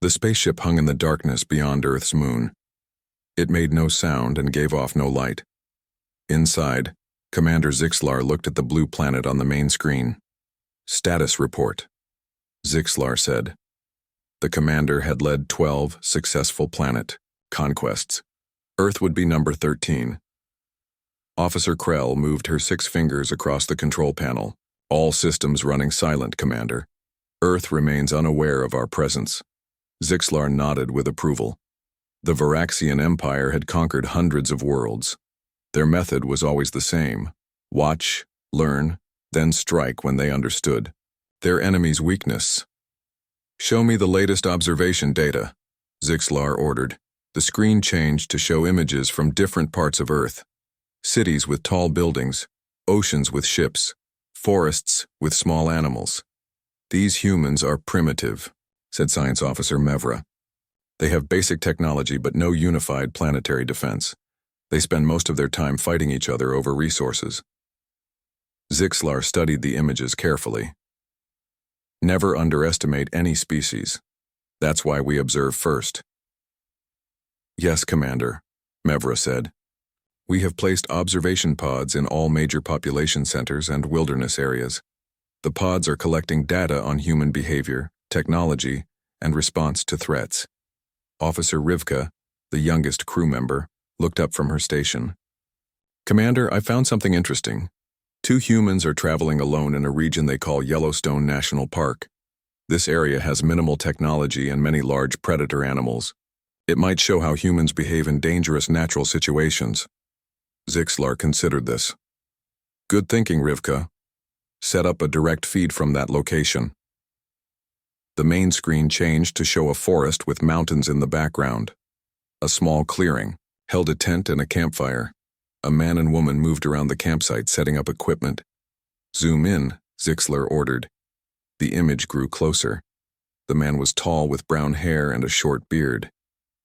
The spaceship hung in the darkness beyond Earth's moon. It made no sound and gave off no light. Inside, Commander Zixlar looked at the blue planet on the main screen. Status report, Zixlar said. The commander had led 12 successful planet conquests. Earth would be number 13. Officer Krell moved her 6 fingers across the control panel. All systems running silent, Commander. Earth remains unaware of our presence. Zixlar nodded with approval. The Veraxian Empire had conquered hundreds of worlds. Their method was always the same. Watch, learn, then strike when they understood. Their enemy's weakness. Show me the latest observation data, Zixlar ordered. The screen changed to show images from different parts of Earth. Cities with tall buildings, oceans with ships, forests with small animals. These humans are primitive, said Science Officer Mevra. They have basic technology but no unified planetary defense. They spend most of their time fighting each other over resources. Zixlar studied the images carefully. Never underestimate any species. That's why we observe first. Yes, Commander, Mevra said. We have placed observation pods in all major population centers and wilderness areas. The pods are collecting data on human behavior, technology, and response to threats. Officer Rivka, the youngest crew member, looked up from her station. Commander, I found something interesting. 2 humans are traveling alone in a region they call Yellowstone National Park. This area has minimal technology and many large predator animals. It might show how humans behave in dangerous natural situations. Zixlar considered this. Good thinking, Rivka. Set up a direct feed from that location. The main screen changed to show a forest with mountains in the background. A small clearing held a tent and a campfire. A man and woman moved around the campsite setting up equipment. Zoom in, Zixlar ordered. The image grew closer. The man was tall with brown hair and a short beard.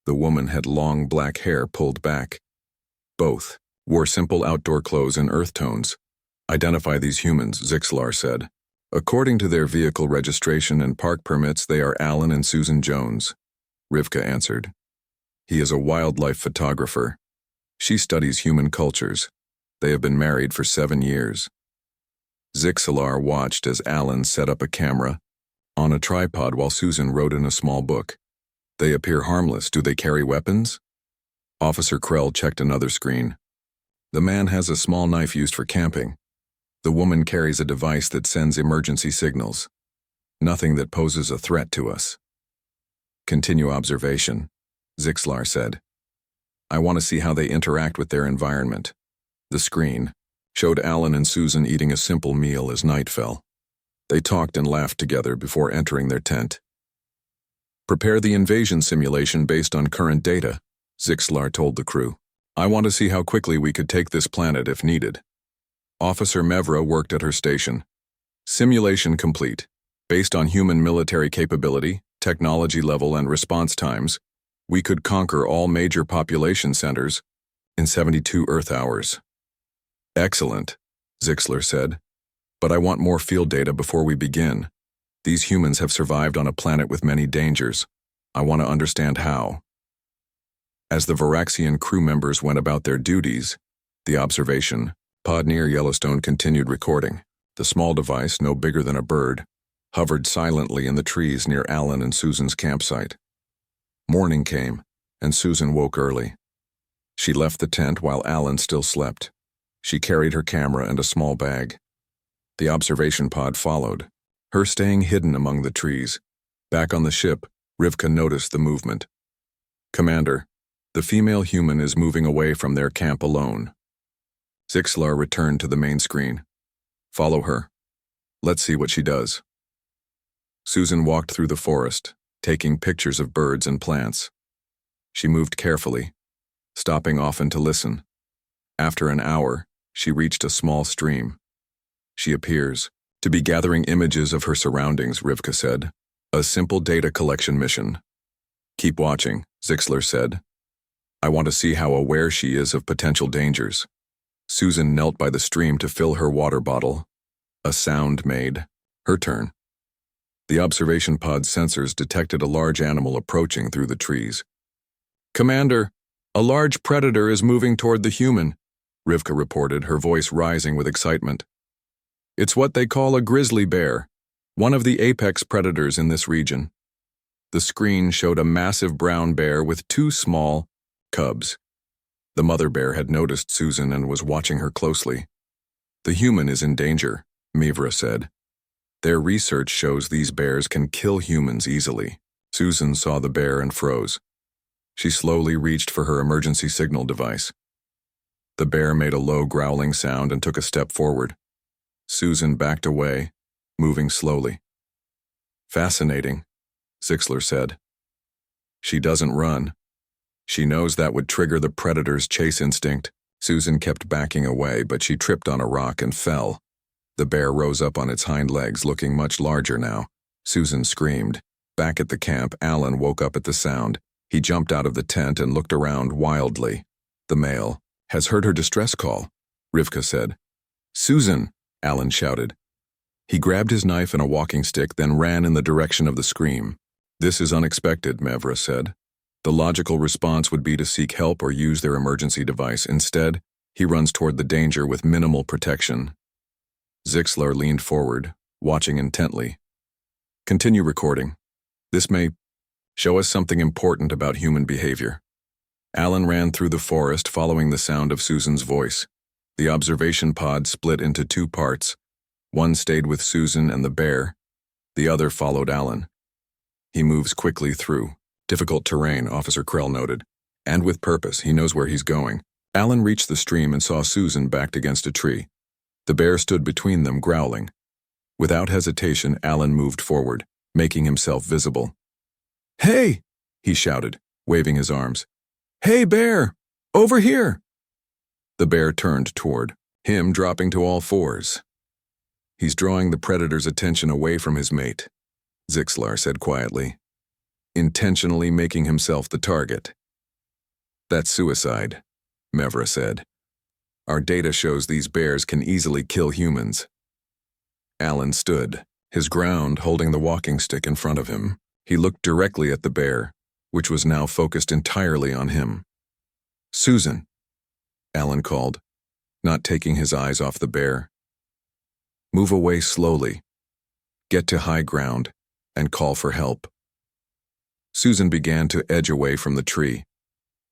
The woman had long black hair pulled back. Both wore simple outdoor clothes in earth tones. Identify these humans, Zixlar said. According to their vehicle registration and park permits, they are Allan and Susan Jones, Rivka answered. He is a wildlife photographer. She studies human cultures. They have been married for 7 years. Zixlar watched as Allan set up a camera on a tripod while Susan wrote in a small book. They appear harmless. Do they carry weapons? Officer Krell checked another screen. The man has a small knife used for camping. The woman carries a device that sends emergency signals. Nothing that poses a threat to us. Continue observation, Zixlar said. I want to see how they interact with their environment. The screen showed Allan and Susan eating a simple meal as night fell. They talked and laughed together before entering their tent. Prepare the invasion simulation based on current data, Zixlar told the crew. I want to see how quickly we could take this planet if needed. Officer Mevra worked at her station. Simulation complete. Based on human military capability, technology level, and response times, we could conquer all major population centers in 72 Earth hours. Excellent, Zixlar said. But I want more field data before we begin. These humans have survived on a planet with many dangers. I want to understand how. As the Veraxian crew members went about their duties, the observation pod near Yellowstone continued recording. The small device, no bigger than a bird, hovered silently in the trees near Allan and Susan's campsite. Morning came, and Susan woke early. She left the tent while Allan still slept. She carried her camera and a small bag. The observation pod followed, her staying hidden among the trees. Back on the ship, Rivka noticed the movement. Commander, the female human is moving away from their camp alone. Zixlar returned to the main screen. Follow her. Let's see what she does. Susan walked through the forest, taking pictures of birds and plants. She moved carefully, stopping often to listen. After an hour, she reached a small stream. She appears to be gathering images of her surroundings, Rivka said. A simple data collection mission. Keep watching, Zixlar said. I want to see how aware she is of potential dangers. Susan knelt by the stream to fill her water bottle. A sound made. Her turn. The observation pod's sensors detected a large animal approaching through the trees. "Commander, a large predator is moving toward the human," Rivka reported, her voice rising with excitement. "It's what they call a grizzly bear, one of the apex predators in this region." The screen showed a massive brown bear with two small cubs. The mother bear had noticed Susan and was watching her closely. "The human is in danger," Mivra said. "Their research shows these bears can kill humans easily." Susan saw the bear and froze. She slowly reached for her emergency signal device. The bear made a low growling sound and took a step forward. Susan backed away, moving slowly. "Fascinating," Zixler said. "She doesn't run. She knows that would trigger the predator's chase instinct." Susan kept backing away, but she tripped on a rock and fell. The bear rose up on its hind legs, looking much larger now. Susan screamed. Back at the camp, Allan woke up at the sound. He jumped out of the tent and looked around wildly. "The male has heard her distress call," Rivka said. "Susan!" Allan shouted. He grabbed his knife and a walking stick, then ran in the direction of the scream. "This is unexpected," Mevra said. "The logical response would be to seek help or use their emergency device. Instead, he runs toward the danger with minimal protection." Zixler leaned forward, watching intently. "Continue recording. This may show us something important about human behavior." Allan ran through the forest, following the sound of Susan's voice. The observation pod split into two parts. One stayed with Susan and the bear. The other followed Allan. "He moves quickly through difficult terrain," Officer Krell noted. "And with purpose, he knows where he's going." Allan reached the stream and saw Susan backed against a tree. The bear stood between them, growling. Without hesitation, Allan moved forward, making himself visible. "Hey!" he shouted, waving his arms. "Hey, bear! Over here!" The bear turned toward him, dropping to all fours. "He's drawing the predator's attention away from his mate," Zixlar said quietly. "Intentionally making himself the target." "That's suicide," Mevra said. "Our data shows these bears can easily kill humans." Allan stood, his ground holding the walking stick in front of him. He looked directly at the bear, which was now focused entirely on him. "Susan," Allan called, not taking his eyes off the bear. "Move away slowly. Get to high ground and call for help." Susan began to edge away from the tree.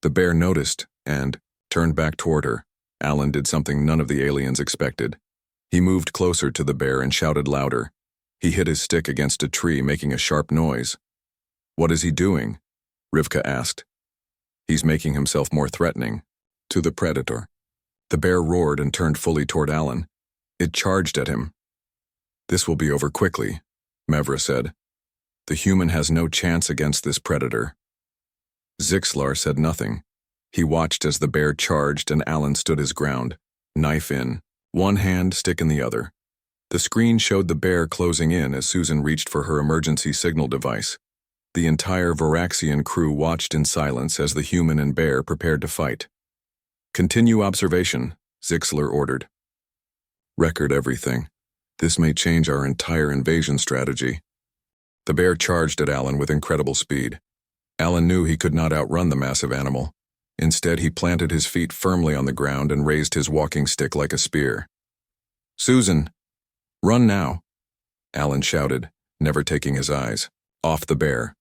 The bear noticed and turned back toward her. Allan did something none of the aliens expected. He moved closer to the bear and shouted louder. He hit his stick against a tree, making a sharp noise. "What is he doing?" Rivka asked. "He's making himself more threatening to the predator." The bear roared and turned fully toward Allan. It charged at him. "This will be over quickly," Mevra said. "The human has no chance against this predator." Zixlar said nothing. He watched as the bear charged and Allan stood his ground, knife in, one hand, stick in the other. The screen showed the bear closing in as Susan reached for her emergency signal device. The entire Veraxian crew watched in silence as the human and bear prepared to fight. "Continue observation," Zixler ordered. "Record everything. This may change our entire invasion strategy." The bear charged at Allan with incredible speed. Allan knew he could not outrun the massive animal. Instead, he planted his feet firmly on the ground and raised his walking stick like a spear. "Susan, run now," Allan shouted, never taking his eyes off the bear.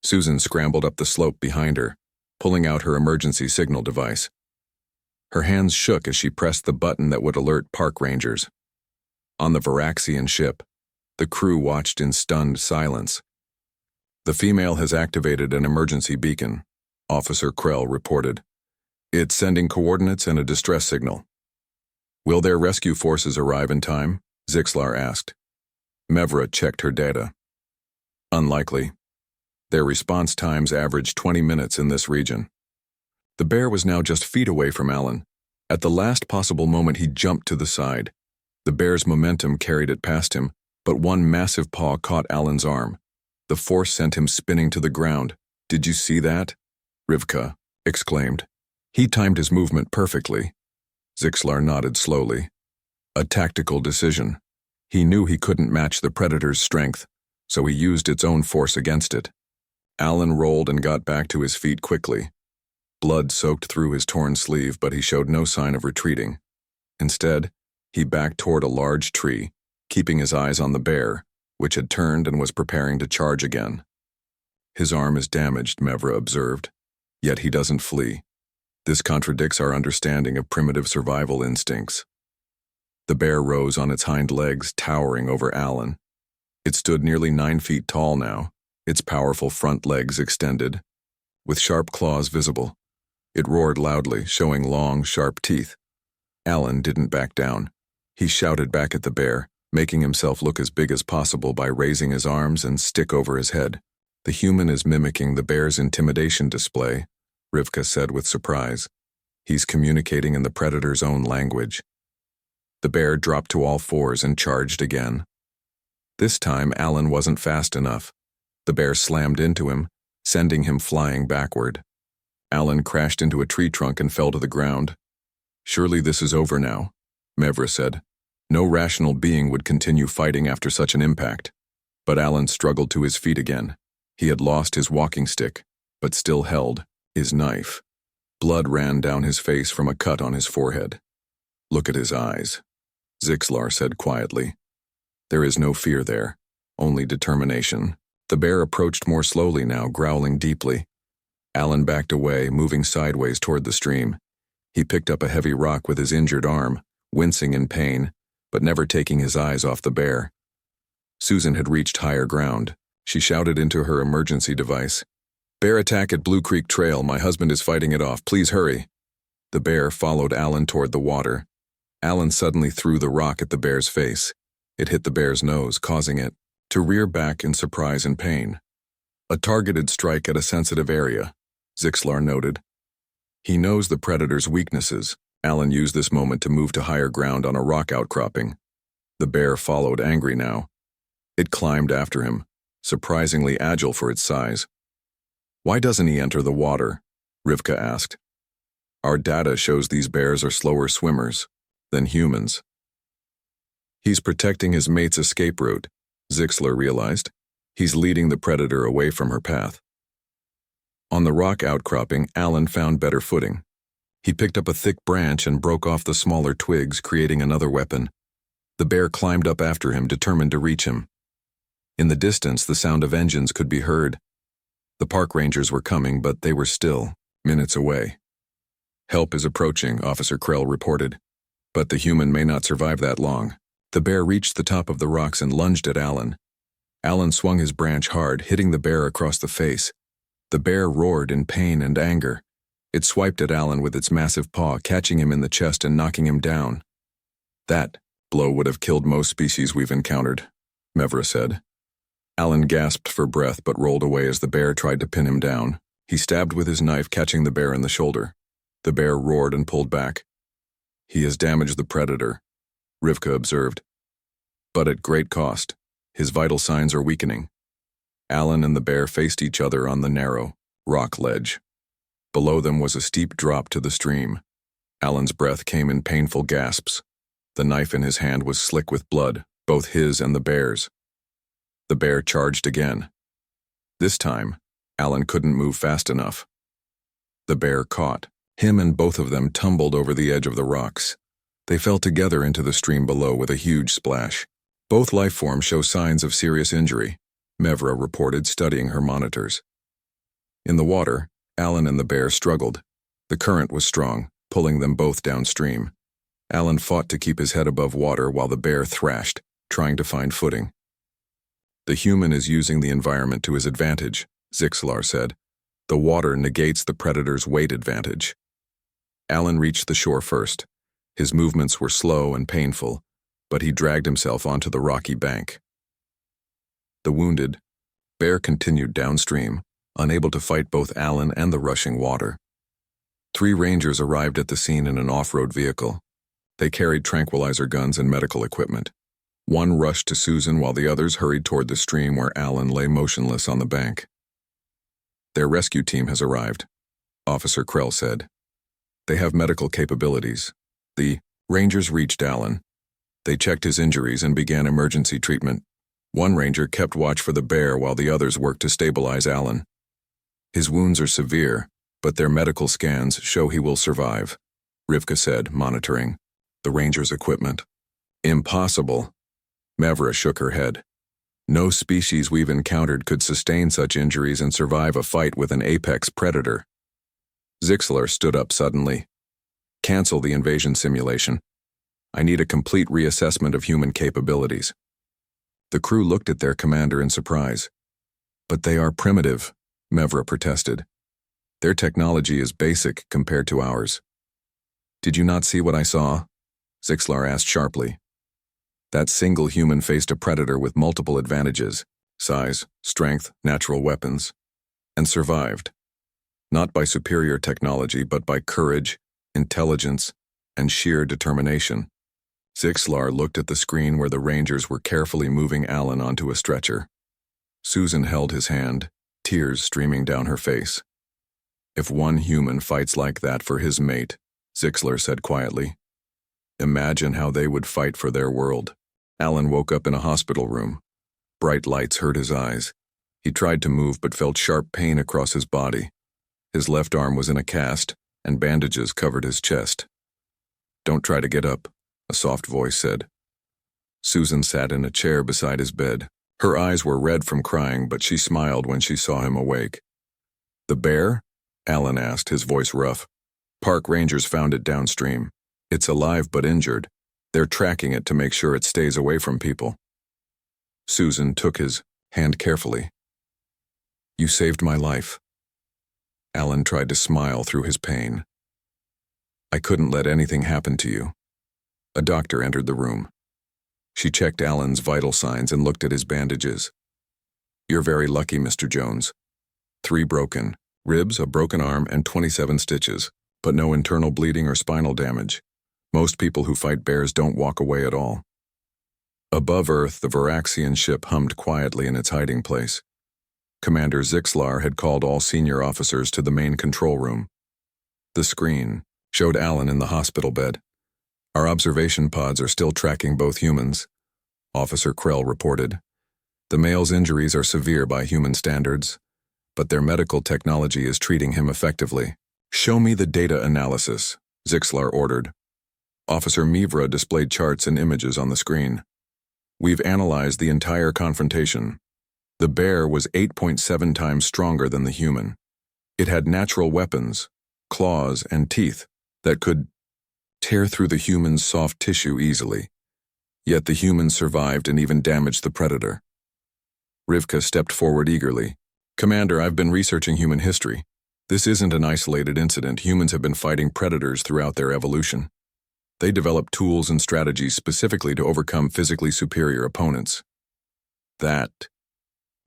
Susan scrambled up the slope behind her, pulling out her emergency signal device. Her hands shook as she pressed the button that would alert park rangers. On the Veraxian ship, the crew watched in stunned silence. "The female has activated an emergency beacon," Officer Krell reported. "It's sending coordinates and a distress signal." "Will their rescue forces arrive in time?" Zixlar asked. Mevra checked her data. "Unlikely. Their response times average 20 minutes in this region." The bear was now just feet away from Allan. At the last possible moment, he jumped to the side. The bear's momentum carried it past him, but one massive paw caught Allan's arm. The force sent him spinning to the ground. "Did you see that?" Rivka exclaimed. "He timed his movement perfectly." Zixlar nodded slowly. "A tactical decision. He knew he couldn't match the predator's strength, so he used its own force against it. Allan rolled and got back to his feet quickly. Blood soaked through his torn sleeve, but he showed no sign of retreating. Instead, he backed toward a large tree, keeping his eyes on the bear, which had turned and was preparing to charge again. His arm is damaged, Mevra observed, yet he doesn't flee. This contradicts our understanding of primitive survival instincts. The bear rose on its hind legs, towering over Allan. It stood nearly 9 feet tall now, its powerful front legs extended, with sharp claws visible. It roared loudly, showing long, sharp teeth. Allan didn't back down. He shouted back at the bear, making himself look as big as possible by raising his arms and stick over his head. The human is mimicking the bear's intimidation display, Rivka said with surprise. He's communicating in the predator's own language. The bear dropped to all fours and charged again. This time, Allan wasn't fast enough. The bear slammed into him, sending him flying backward. Allan crashed into a tree trunk and fell to the ground. Surely this is over now, Mevra said. No rational being would continue fighting after such an impact. But Allan struggled to his feet again. He had lost his walking stick, but still held his knife. Blood ran down his face from a cut on his forehead. Look at his eyes, Zixlar said quietly. There is no fear there, only determination. The bear approached more slowly now, growling deeply. Allan backed away, moving sideways toward the stream. He picked up a heavy rock with his injured arm, wincing in pain, but never taking his eyes off the bear. Susan had reached higher ground. She shouted into her emergency device. Bear attack at Blue Creek Trail. My husband is fighting it off. Please hurry. The bear followed Allan toward the water. Allan suddenly threw the rock at the bear's face. It hit the bear's nose, causing it to rear back in surprise and pain. A targeted strike at a sensitive area, Zixlar noted. He knows the predator's weaknesses. Allan used this moment to move to higher ground on a rock outcropping. The bear followed, angry now. It climbed after him, surprisingly agile for its size. Why doesn't he enter the water? Rivka asked. Our data shows these bears are slower swimmers than humans. He's protecting his mate's escape route, Zixlar realized. He's leading the predator away from her path. On the rock outcropping, Allan found better footing. He picked up a thick branch and broke off the smaller twigs, creating another weapon. The bear climbed up after him, determined to reach him. In the distance, the sound of engines could be heard. The park rangers were coming, but they were still minutes away. Help is approaching, Officer Krell reported. But the human may not survive that long. The bear reached the top of the rocks and lunged at Allan. Allan swung his branch hard, hitting the bear across the face. The bear roared in pain and anger. It swiped at Allan with its massive paw, catching him in the chest and knocking him down. That blow would have killed most species we've encountered, Mevra said. Allan gasped for breath but rolled away as the bear tried to pin him down. He stabbed with his knife, catching the bear in the shoulder. The bear roared and pulled back. He has damaged the predator, Rivka observed. But at great cost. His vital signs are weakening. Allan and the bear faced each other on the narrow rock ledge. Below them was a steep drop to the stream. Allan's breath came in painful gasps. The knife in his hand was slick with blood, both his and the bear's. The bear charged again. This time, Allan couldn't move fast enough. The bear caught. Him and both of them tumbled over the edge of the rocks. They fell together into the stream below with a huge splash. Both life forms show signs of serious injury, Mevra reported, studying her monitors. In the water, Allan and the bear struggled. The current was strong, pulling them both downstream. Allan fought to keep his head above water while the bear thrashed, trying to find footing. The human is using the environment to his advantage, Zixlar said. The water negates the predator's weight advantage. Allan reached the shore first. His movements were slow and painful, but he dragged himself onto the rocky bank. The wounded bear continued downstream, unable to fight both Allan and the rushing water. 3 rangers arrived at the scene in an off-road vehicle. They carried tranquilizer guns and medical equipment. One rushed to Susan while the others hurried toward the stream where Allan lay motionless on the bank. Their rescue team has arrived, Officer Krell said. They have medical capabilities. The rangers reached Allan. They checked his injuries and began emergency treatment. One ranger kept watch for the bear while the others worked to stabilize Allan. His wounds are severe, but their medical scans show he will survive, Rivka said, monitoring the ranger's equipment. Impossible. Mevra shook her head. No species we've encountered could sustain such injuries and survive a fight with an apex predator. Zixlar stood up suddenly. Cancel the invasion simulation. I need a complete reassessment of human capabilities. The crew looked at their commander in surprise. But they are primitive, Mevra protested. Their technology is basic compared to ours. Did you not see what I saw? Zixlar asked sharply. That single human faced a predator with multiple advantages: size, strength, natural weapons, and survived. Not by superior technology, but by courage, intelligence, and sheer determination. Zixlar looked at the screen where the rangers were carefully moving Allan onto a stretcher. Susan held his hand, tears streaming down her face. If one human fights like that for his mate, Zixlar said quietly, imagine how they would fight for their world. Allan woke up in a hospital room. Bright lights hurt his eyes. He tried to move but felt sharp pain across his body. His left arm was in a cast, and bandages covered his chest. Don't try to get up, a soft voice said. Susan sat in a chair beside his bed. Her eyes were red from crying, but she smiled when she saw him awake. The bear? Allan asked, his voice rough. Park rangers found it downstream. It's alive but injured. They're tracking it to make sure it stays away from people. Susan took his hand carefully. You saved my life. Allan tried to smile through his pain. I couldn't let anything happen to you. A doctor entered the room. She checked Allan's vital signs and looked at his bandages. You're very lucky, Mr. Jones. 3 broken ribs, a broken arm, and 27 stitches, but no internal bleeding or spinal damage. Most people who fight bears don't walk away at all. Above Earth, the Veraxian ship hummed quietly in its hiding place. Commander Zixlar had called all senior officers to the main control room. The screen showed Allan in the hospital bed. Our observation pods are still tracking both humans, Officer Krell reported. The male's injuries are severe by human standards, but their medical technology is treating him effectively. Show me the data analysis, Zixlar ordered. Officer Mevra displayed charts and images on the screen. We've analyzed the entire confrontation. The bear was 8.7 times stronger than the human. It had natural weapons, claws, and teeth that could tear through the human's soft tissue easily. Yet the human survived and even damaged the predator. Rivka stepped forward eagerly. Commander, I've been researching human history. This isn't an isolated incident. Humans have been fighting predators throughout their evolution. They developed tools and strategies specifically to overcome physically superior opponents. That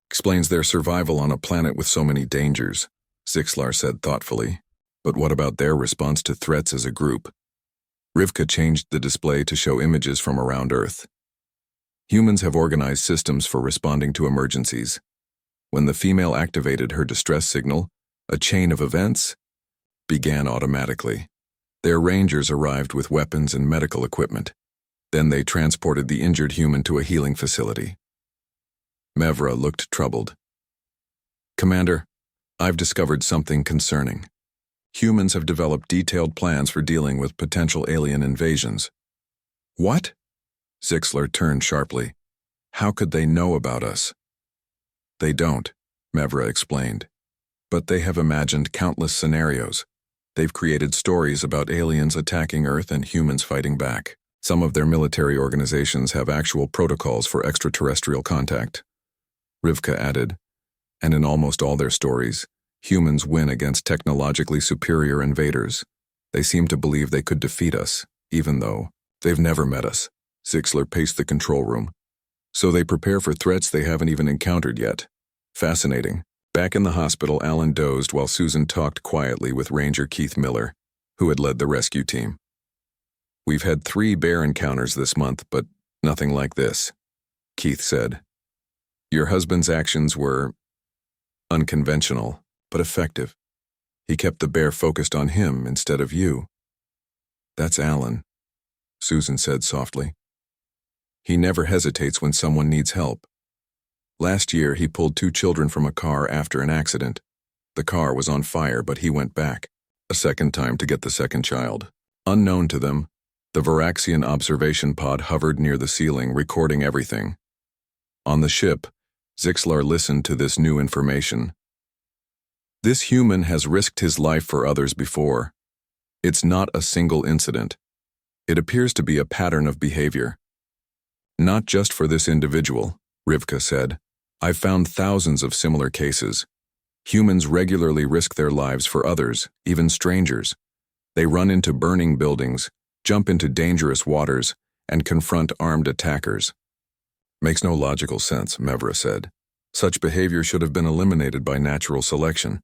explains their survival on a planet with so many dangers, Zixlar said thoughtfully. But what about their response to threats as a group? Rivka changed the display to show images from around Earth. Humans have organized systems for responding to emergencies. When the female activated her distress signal, a chain of events began automatically. Their rangers arrived with weapons and medical equipment. Then they transported the injured human to a healing facility. Mevra looked troubled. Commander, I've discovered something concerning. Humans have developed detailed plans for dealing with potential alien invasions. What? Zixlar turned sharply. How could they know about us? They don't, Mevra explained. But they have imagined countless scenarios. They've created stories about aliens attacking Earth and humans fighting back. Some of their military organizations have actual protocols for extraterrestrial contact. Rivka added, and in almost all their stories, humans win against technologically superior invaders. They seem to believe they could defeat us, even though they've never met us. Zixlar paced the control room. So they prepare for threats they haven't even encountered yet. Fascinating. Back in the hospital, Allan dozed while Susan talked quietly with Ranger Keith Miller, who had led the rescue team. We've had 3 bear encounters this month, but nothing like this, Keith said. Your husband's actions were unconventional, but effective. He kept the bear focused on him instead of you. That's Allan, Susan said softly. He never hesitates when someone needs help. Last year, he pulled 2 children from a car after an accident. The car was on fire, but he went back a second time to get the second child. Unknown to them, the Veraxian observation pod hovered near the ceiling, recording everything. On the ship, Zixlar listened to this new information. This human has risked his life for others before. It's not a single incident. It appears to be a pattern of behavior. Not just for this individual, Rivka said. I've found thousands of similar cases. Humans regularly risk their lives for others, even strangers. They run into burning buildings, jump into dangerous waters, and confront armed attackers. Makes no logical sense, Mevra said. Such behavior should have been eliminated by natural selection.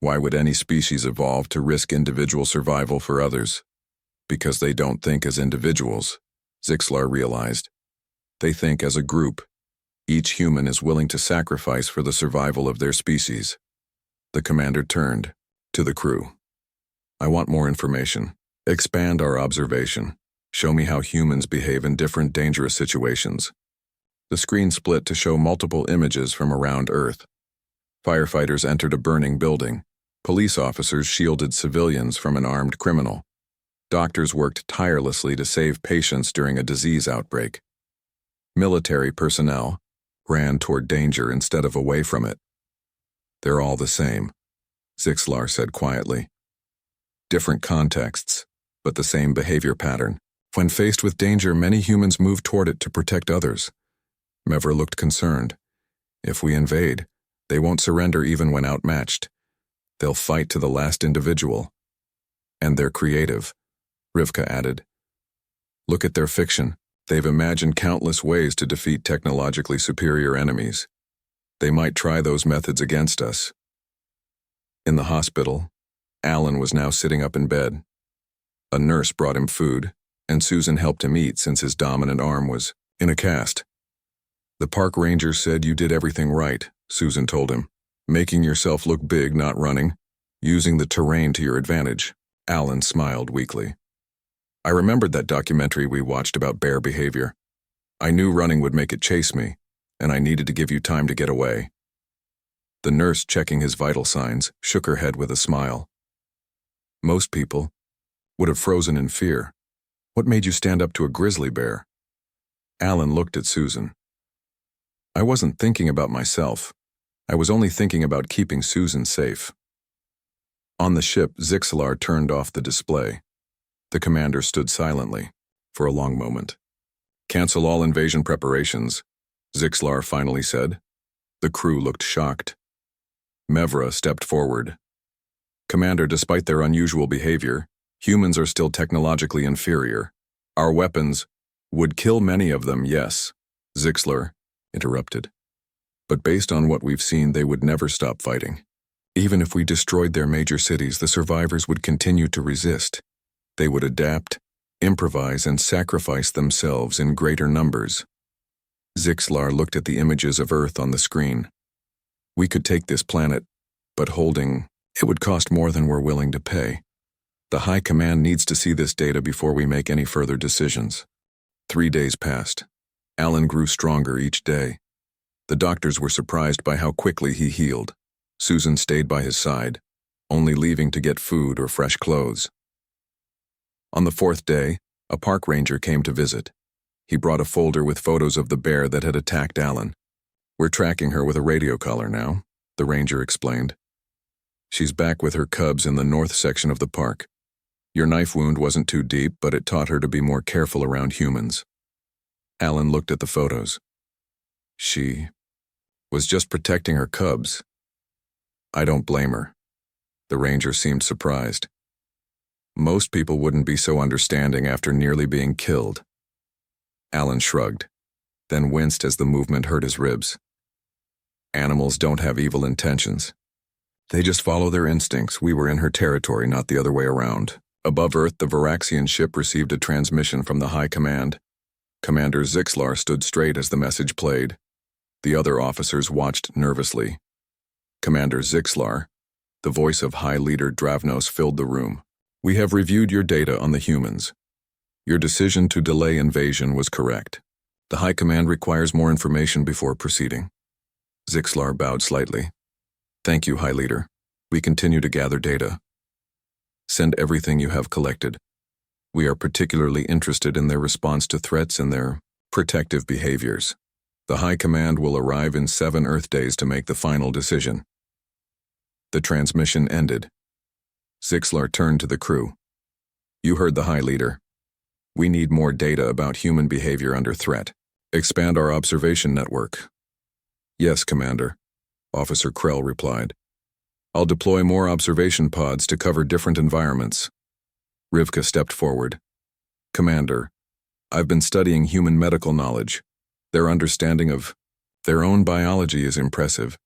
Why would any species evolve to risk individual survival for others? Because they don't think as individuals, Zixlar realized. They think as a group. Each human is willing to sacrifice for the survival of their species. The commander turned to the crew. I want more information. Expand our observation. Show me how humans behave in different dangerous situations. The screen split to show multiple images from around Earth. Firefighters entered a burning building. Police officers shielded civilians from an armed criminal. Doctors worked tirelessly to save patients during a disease outbreak. Military personnel ran toward danger instead of away from it. They're all the same, Zixlar said quietly. Different contexts, but the same behavior pattern. When faced with danger, many humans move toward it to protect others. Mevra looked concerned. If we invade, they won't surrender even when outmatched. They'll fight to the last individual. And they're creative, Rivka added. Look at their fiction. They've imagined countless ways to defeat technologically superior enemies. They might try those methods against us. In the hospital, Allan was now sitting up in bed. A nurse brought him food, and Susan helped him eat since his dominant arm was in a cast. The park ranger said you did everything right, Susan told him. Making yourself look big, not running. Using the terrain to your advantage. Allan smiled weakly. I remembered that documentary we watched about bear behavior. I knew running would make it chase me, and I needed to give you time to get away. The nurse, checking his vital signs, shook her head with a smile. Most people would have frozen in fear. What made you stand up to a grizzly bear? Allan looked at Susan. I wasn't thinking about myself. I was only thinking about keeping Susan safe. On the ship, Zixlar turned off the display. The commander stood silently for a long moment. Cancel all invasion preparations, Zixlar finally said. The crew looked shocked. Mevra stepped forward. Commander, despite their unusual behavior, humans are still technologically inferior. Our weapons would kill many of them, yes, Zixlar interrupted. But based on what we've seen, they would never stop fighting. Even if we destroyed their major cities, the survivors would continue to resist. They would adapt, improvise, and sacrifice themselves in greater numbers. Zixlar looked at the images of Earth on the screen. We could take this planet, but it would cost more than we're willing to pay. The High Command needs to see this data before we make any further decisions. 3 days passed. Allan grew stronger each day. The doctors were surprised by how quickly he healed. Susan stayed by his side, only leaving to get food or fresh clothes. On the 4th day, a park ranger came to visit. He brought a folder with photos of the bear that had attacked Allan. We're tracking her with a radio collar now, the ranger explained. She's back with her cubs in the north section of the park. Your knife wound wasn't too deep, but it taught her to be more careful around humans. Allan looked at the photos. She was just protecting her cubs. I don't blame her. The ranger seemed surprised. Most people wouldn't be so understanding after nearly being killed. Allan shrugged, then winced as the movement hurt his ribs. Animals don't have evil intentions. They just follow their instincts. We were in her territory, not the other way around. Above Earth, the Veraxian ship received a transmission from the High Command. Commander Zixlar stood straight as the message played. The other officers watched nervously. Commander Zixlar, the voice of High Leader Dravnos, filled the room. We have reviewed your data on the humans. Your decision to delay invasion was correct. The High Command requires more information before proceeding. Zixlar bowed slightly. Thank you, High Leader. We continue to gather data. Send everything you have collected. We are particularly interested in their response to threats and their protective behaviors. The High Command will arrive in 7 Earth days to make the final decision. The transmission ended. Zixlar turned to the crew. You heard the High Leader. We need more data about human behavior under threat. Expand our observation network. Yes, Commander, Officer Krell replied. I'll deploy more observation pods to cover different environments. Rivka stepped forward. Commander, I've been studying human medical knowledge. Their understanding of their own biology is impressive,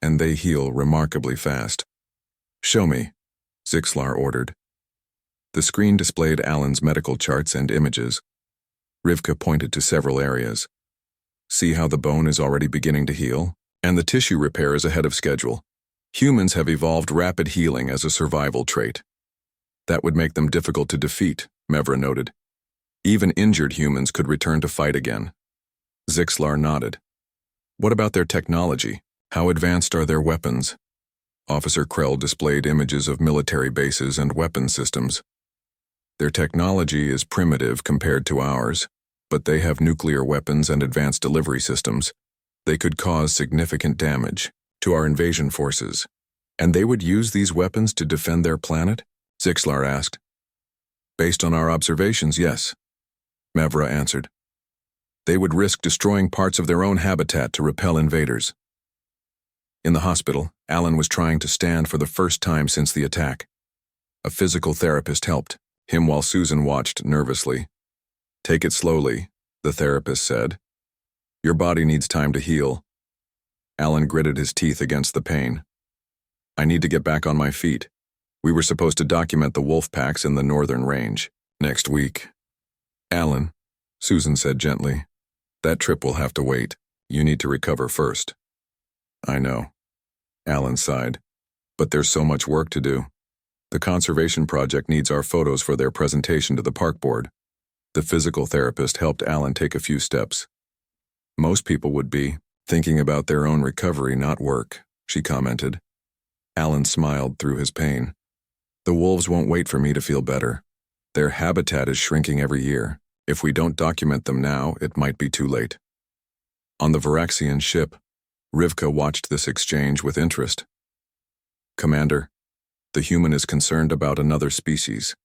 and they heal remarkably fast. Show me, Zixlar ordered. The screen displayed Allan's medical charts and images. Rivka pointed to several areas. See how the bone is already beginning to heal? And the tissue repair is ahead of schedule. Humans have evolved rapid healing as a survival trait. That would make them difficult to defeat, Mevra noted. Even injured humans could return to fight again. Zixlar nodded. What about their technology? How advanced are their weapons? Officer Krell displayed images of military bases and weapon systems. Their technology is primitive compared to ours, but they have nuclear weapons and advanced delivery systems. They could cause significant damage to our invasion forces. And they would use these weapons to defend their planet? Zixlar asked. Based on our observations, yes, Mevra answered. They would risk destroying parts of their own habitat to repel invaders. In the hospital, Allan was trying to stand for the first time since the attack. A physical therapist helped him while Susan watched nervously. Take it slowly, the therapist said. Your body needs time to heal. Allan gritted his teeth against the pain. I need to get back on my feet. We were supposed to document the wolf packs in the northern range next week. Allan, Susan said gently, that trip will have to wait. You need to recover first. I know, Allan sighed, but there's so much work to do. The conservation project needs our photos for their presentation to the park board. The physical therapist helped Allan take a few steps. Most people would be thinking about their own recovery, not work, she commented. Allan smiled through his pain. The wolves won't wait for me to feel better. Their habitat is shrinking every year. If we don't document them now, it might be too late. On the Veraxian ship, Rivka watched this exchange with interest. Commander, the human is concerned about another species.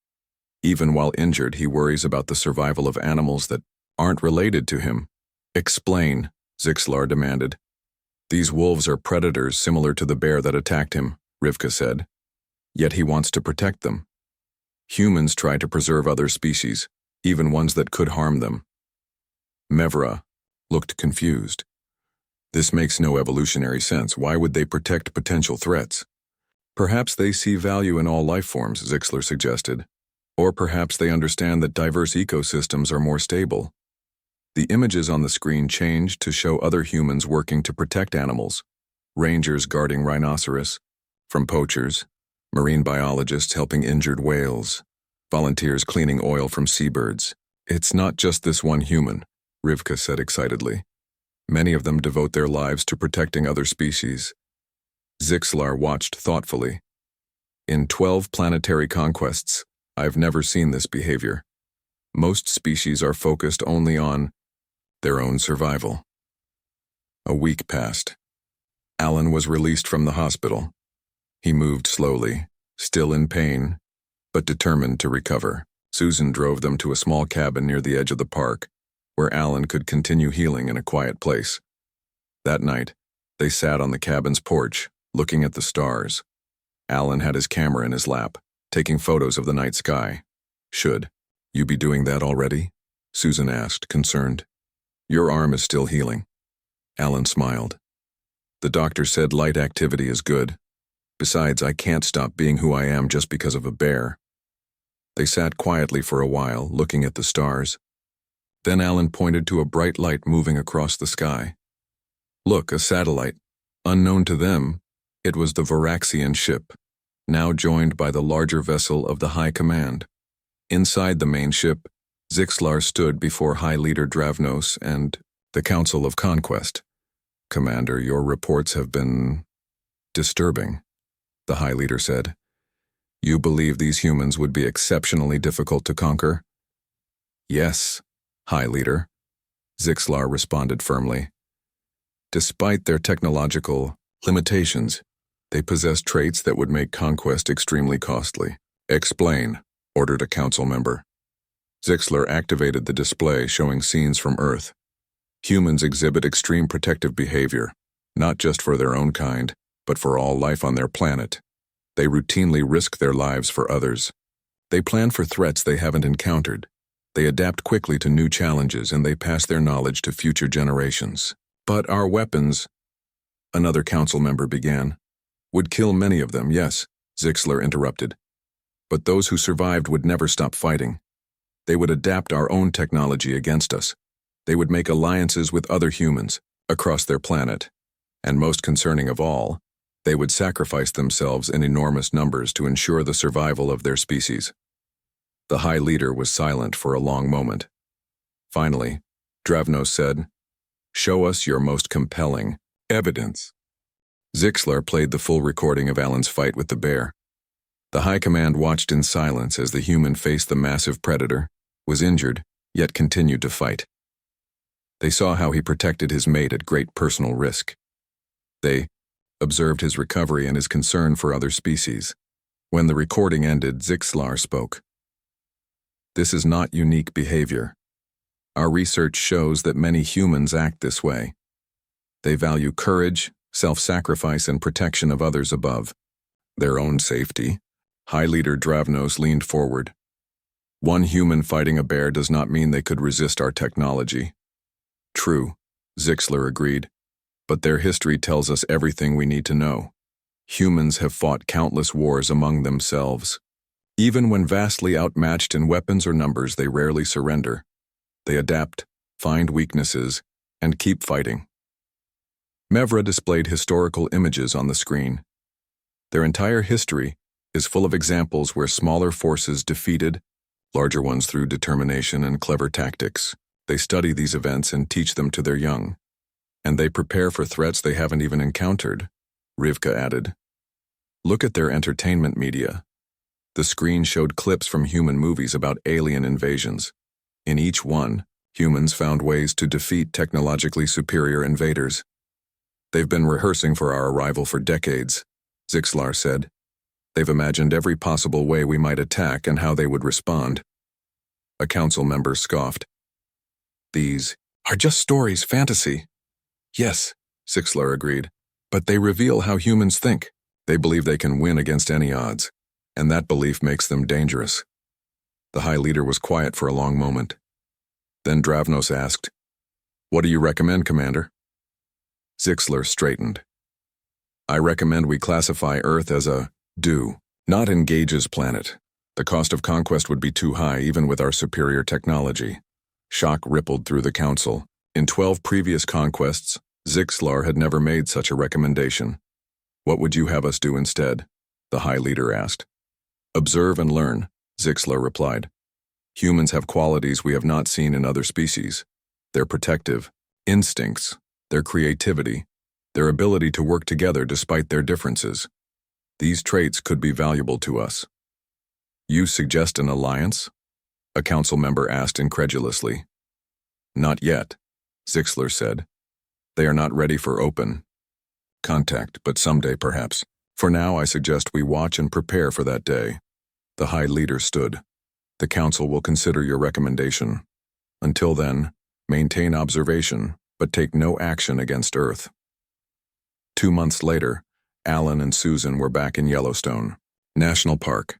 Even while injured, he worries about the survival of animals that aren't related to him. Explain, Zixlar demanded. These wolves are predators similar to the bear that attacked him, Rivka said. Yet he wants to protect them. Humans try to preserve other species, even ones that could harm them. Mevra looked confused. This makes no evolutionary sense. Why would they protect potential threats? Perhaps they see value in all life forms, Zixlar suggested. Or perhaps they understand that diverse ecosystems are more stable. The images on the screen changed to show other humans working to protect animals. Rangers guarding rhinoceros, from poachers, marine biologists helping injured whales, volunteers cleaning oil from seabirds. It's not just this one human, Rivka said excitedly. Many of them devote their lives to protecting other species. Zixlar watched thoughtfully. In 12 planetary conquests, I've never seen this behavior. Most species are focused only on their own survival. A week passed. Allan was released from the hospital. He moved slowly, still in pain, but determined to recover. Susan drove them to a small cabin near the edge of the park, where Allan could continue healing in a quiet place. That night, they sat on the cabin's porch, looking at the stars. Allan had his camera in his lap, taking photos of the night sky. Should you be doing that already? Susan asked, concerned. Your arm is still healing. Allan smiled. The doctor said light activity is good. Besides, I can't stop being who I am just because of a bear. They sat quietly for a while, looking at the stars. Then Allan pointed to a bright light moving across the sky. Look, a satellite. Unknown to them, it was the Veraxian ship, now joined by the larger vessel of the High Command. Inside the main ship, Zixlar stood before High Leader Dravnos and the Council of Conquest. Commander, your reports have been disturbing, the High Leader said. You believe these humans would be exceptionally difficult to conquer? Yes, High Leader, Zixlar responded firmly. Despite their technological limitations, they possess traits that would make conquest extremely costly. Explain, ordered a council member. Zixlar activated the display showing scenes from Earth. Humans exhibit extreme protective behavior, not just for their own kind, but for all life on their planet. They routinely risk their lives for others. They plan for threats they haven't encountered. They adapt quickly to new challenges and they pass their knowledge to future generations. But our weapons, another council member began, would kill many of them, yes, Zixlar interrupted. But those who survived would never stop fighting. They would adapt our own technology against us. They would make alliances with other humans across their planet. And most concerning of all, they would sacrifice themselves in enormous numbers to ensure the survival of their species. The High Leader was silent for a long moment. Finally, Dravnos said, "Show us your most compelling evidence." Zixlar played the full recording of Allan's fight with the bear. The High Command watched in silence as the human faced the massive predator, was injured, yet continued to fight. They saw how he protected his mate at great personal risk. They observed his recovery and his concern for other species. When the recording ended, Zixlar spoke. This is not unique behavior. Our research shows that many humans act this way. They value courage, self-sacrifice, and protection of others above their own safety. High Leader Dravnos leaned forward. One human fighting a bear does not mean they could resist our technology. True, Zixlar agreed, but their history tells us everything we need to know. Humans have fought countless wars among themselves. Even when vastly outmatched in weapons or numbers, they rarely surrender. They adapt, find weaknesses, and keep fighting. Mevra displayed historical images on the screen. Their entire history is full of examples where smaller forces defeated larger ones through determination and clever tactics. They study these events and teach them to their young. And they prepare for threats they haven't even encountered, Rivka added. Look at their entertainment media. The screen showed clips from human movies about alien invasions. In each one, humans found ways to defeat technologically superior invaders. They've been rehearsing for our arrival for decades, Zixlar said. They've imagined every possible way we might attack and how they would respond. A council member scoffed. These are just stories, fantasy. Yes, Zixlar agreed, but they reveal how humans think. They believe they can win against any odds, and that belief makes them dangerous. The High Leader was quiet for a long moment. Then Dravnos asked, "What do you recommend, Commander?" Zixlar straightened. "I recommend we classify Earth as a not engages planet. The cost of conquest would be too high even with our superior technology." Shock rippled through the council. In 12 previous conquests, Zixlar had never made such a recommendation. "What would you have us do instead?" the High Leader asked. "Observe and learn," Zixlar replied. "Humans have qualities we have not seen in other species. Their protective instincts, their creativity, their ability to work together despite their differences. These traits could be valuable to us." "You suggest an alliance?" a council member asked incredulously. "Not yet," Zixlar said. "They are not ready for open contact, but someday perhaps. For now, I suggest we watch and prepare for that day." The High Leader stood. "The council will consider your recommendation. Until then, maintain observation, but take no action against Earth." 2 months later, Allan and Susan were back in Yellowstone National Park.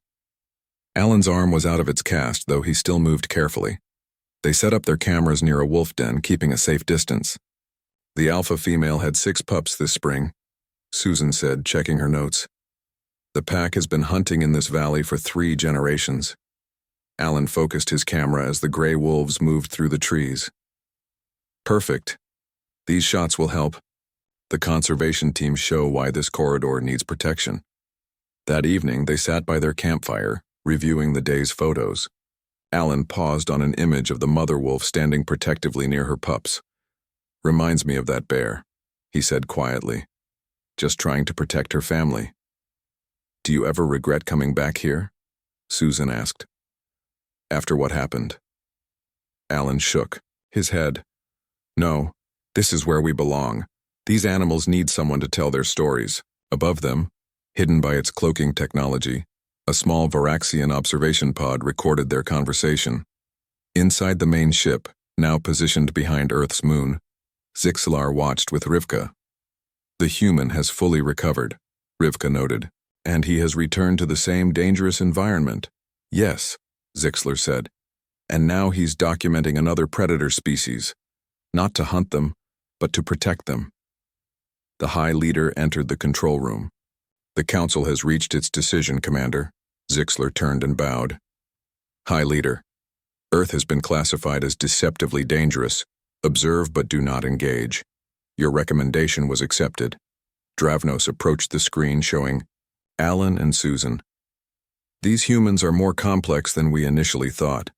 Allan's arm was out of its cast, though he still moved carefully. They set up their cameras near a wolf den, keeping a safe distance. The alpha female had 6 pups this spring, Susan said, checking her notes. The pack has been hunting in this valley for 3 generations. Allan focused his camera as the gray wolves moved through the trees. "Perfect. These shots will help the conservation team show why this corridor needs protection." That evening, they sat by their campfire, reviewing the day's photos. Allan paused on an image of the mother wolf standing protectively near her pups. "Reminds me of that bear," he said quietly, just trying to protect her family. Do you ever regret coming back here? Susan asked. After what happened? Allan shook his head. No, this is where we belong. These animals need someone to tell their stories. Above them, hidden by its cloaking technology, a small Veraxian observation pod recorded their conversation. Inside the main ship, now positioned behind Earth's moon, Zixlar watched with Rivka. The human has fully recovered, Rivka noted, and he has returned to the same dangerous environment. Yes, Zixlar said, and now he's documenting another predator species, not to hunt them, but to protect them. The High Leader entered the control room. The Council has reached its decision, Commander. Zixlar turned and bowed. High Leader, Earth has been classified as deceptively dangerous. Observe but do not engage. Your recommendation was accepted. Dravnos approached the screen showing Allan and Susan. These humans are more complex than we initially thought.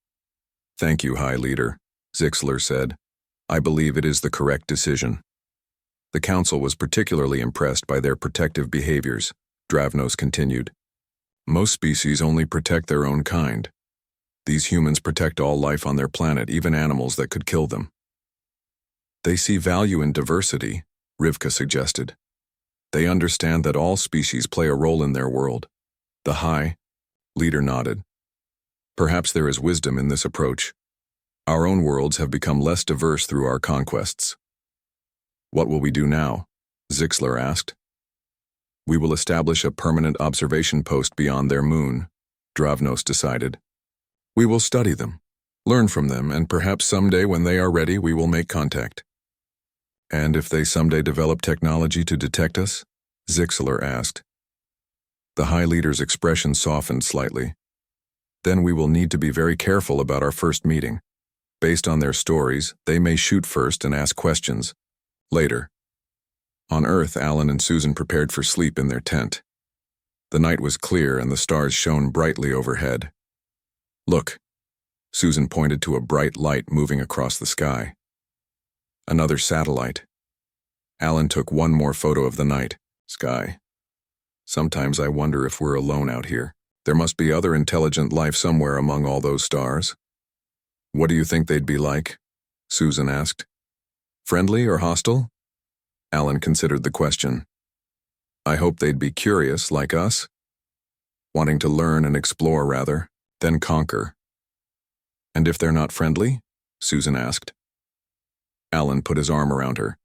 Thank you, High Leader, Zixlar said. I believe it is the correct decision. The Council was particularly impressed by their protective behaviors, Dravnos continued. Most species only protect their own kind. These humans protect all life on their planet, even animals that could kill them. They see value in diversity, Rivka suggested. They understand that all species play a role in their world. The High Leader nodded. Perhaps there is wisdom in this approach. Our own worlds have become less diverse through our conquests. What will we do now? Zixlar asked. We will establish a permanent observation post beyond their moon, Dravnos decided. We will study them, learn from them, and perhaps someday when they are ready we will make contact. And if they someday develop technology to detect us? Zixlar asked. The High Leader's expression softened slightly. Then we will need to be very careful about our first meeting. Based on their stories, they may shoot first and ask questions. Later. On Earth, Allan and Susan prepared for sleep in their tent. The night was clear and the stars shone brightly overhead. Look, Susan pointed to a bright light moving across the sky. Another satellite. Allan took one more photo of the night sky. Sometimes I wonder if we're alone out here. There must be other intelligent life somewhere among all those stars. What do you think they'd be like? Susan asked. Friendly or hostile? Allan considered the question. I hope they'd be curious, like us. Wanting to learn and explore, rather, then conquer. And if they're not friendly? Susan asked. Allan put his arm around her.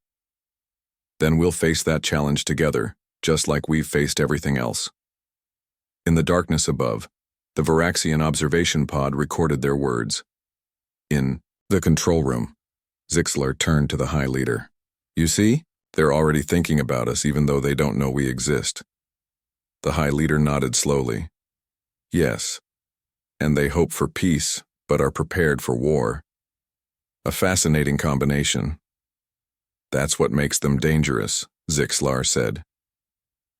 Then we'll face that challenge together, just like we've faced everything else. In the darkness above, the Veraxian observation pod recorded their words. In the control room, Zixlar turned to the High Leader. You see? They're already thinking about us even though they don't know we exist. The High Leader nodded slowly. Yes, and they hope for peace, but are prepared for war. A fascinating combination. That's what makes them dangerous, Zixlar said.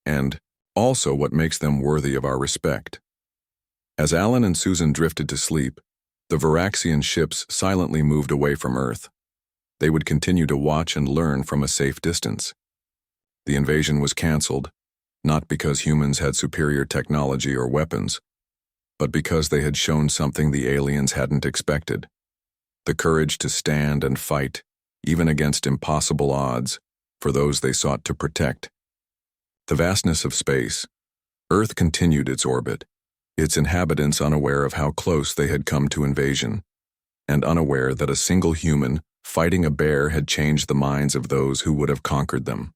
And also what makes them worthy of our respect. As Allan and Susan drifted to sleep, the Veraxian ships silently moved away from Earth. They would continue to watch and learn from a safe distance. The invasion was canceled, not because humans had superior technology or weapons, but because they had shown something the aliens hadn't expected. The courage to stand and fight, even against impossible odds, for those they sought to protect. The vastness of space, Earth continued its orbit, its inhabitants unaware of how close they had come to invasion, and unaware that a single human fighting a bear had changed the minds of those who would have conquered them.